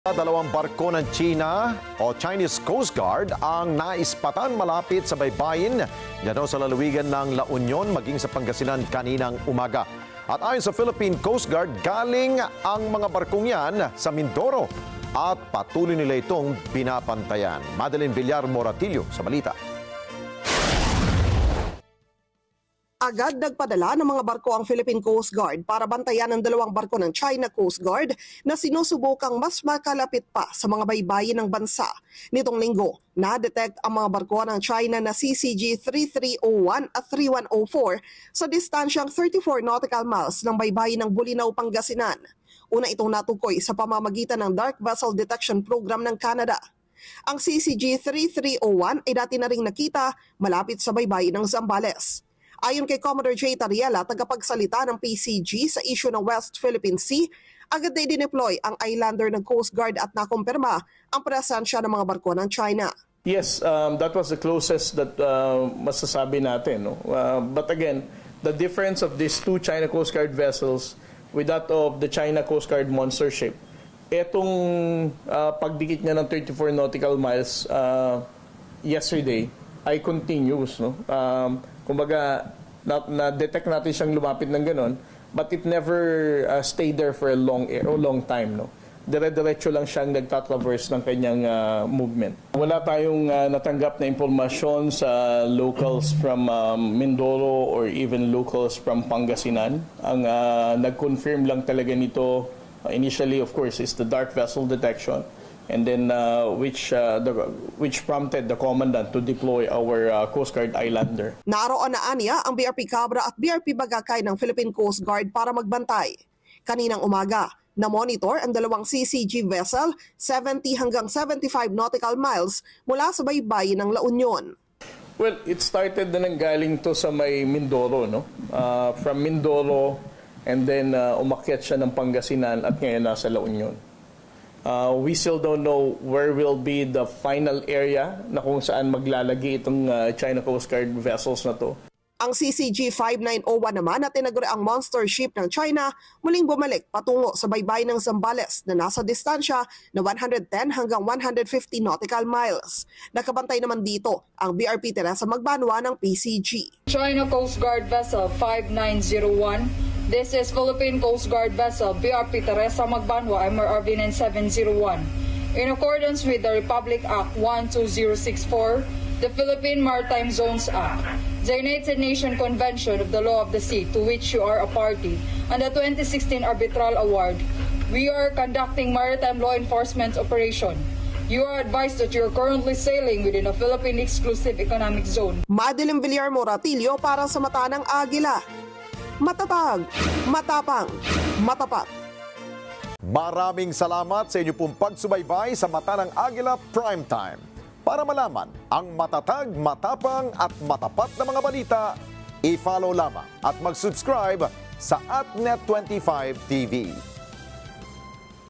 Dalawang barko ng China o Chinese Coast Guard ang naispatan malapit sa baybayin dito sa lalawigan ng La Union maging sa Pangasinan kaninang umaga. At ayon sa Philippine Coast Guard, galing ang mga barkong yan sa Mindoro at patuloy nila itong pinapantayan. Madeline Villar Moratillo sa balita. Agad nagpadala ng mga barko ang Philippine Coast Guard para bantayan ang dalawang barko ng China Coast Guard na sinusubukang mas makalapit pa sa mga baybayin ng bansa. Nitong linggo, na-detect ang mga barko ng China na CCG 3301 at 3104 sa distansyang 34 nautical miles ng baybayin ng Bulinaw, Pangasinan. Una itong natukoy sa pamamagitan ng Dark Vessel Detection Program ng Canada. Ang CCG 3301 ay dati na ring nakita malapit sa baybayin ng Zambales. Ayon kay Commodore J. Tariela, tagapagsalita ng PCG sa issue ng West Philippine Sea, agad na i-deploy ang islander ng Coast Guard at nakumpirma ang presensya ng mga barko ng China. Yes, that was the closest that masasabi natin. No? But again, the difference of these two China Coast Guard vessels with that of the China Coast Guard monster ship, etong pagdikit niya ng 34 nautical miles yesterday ay continuous. No? Kumbaga, na-detect natin siyang lumapit ng ganon, but it never stayed there for a long time. No? Dire-diretso lang siyang nagtatraverse ng kanyang movement. Wala tayong natanggap na impormasyon sa locals from Mindoro or even locals from Pangasinan. Ang nag-confirm lang talaga nito initially, of course, is the dark vessel detection. And then which prompted the commandant to deploy our Coast Guard islander. Naroon na aniya ang BRP Cabra at BRP Bagakay ng Philippine Coast Guard para magbantay. Kaninang umaga, na-monitor ang dalawang CCG vessel 70 hanggang 75 nautical miles mula sa baybayin ng La Union. Well, it started na nanggaling to sa may Mindoro, no? From Mindoro, and then umakyat siya ng Pangasinan at ngayon nasa La Union. We still don't know where will be the final area na kung saan maglalagi itong China Coast Guard vessels na to. Ang CCG 5901 naman na tinaguri ang monster ship ng China muling bumalik patungo sa baybayin ng Zambales na nasa distansya na 110 hanggang 150 nautical miles. Nakabantay naman dito ang BRP Teresa Magbanwa ng PCG. China Coast Guard Vessel 5901. This is Philippine Coast Guard Vessel BRP Teresa Magbanwa MRRV 9701. In accordance with the Republic Act 12064, the Philippine Maritime Zones Act, the United Nations Convention of the Law of the Sea, to which you are a party, and the 2016 Arbitral Award, we are conducting maritime law enforcement operation. You are advised that you are currently sailing within a Philippine Exclusive Economic Zone. Madeline Villar Moratillo para sa Mata ng Agila. Matatag, matapang, matapat. Maraming salamat sa inyo pong pagsubaybay sa Mata ng Agila Primetime. Para malaman ang matatag, matapang at matapat na mga balita, i-follow lamang at mag-subscribe sa AtNet25 TV.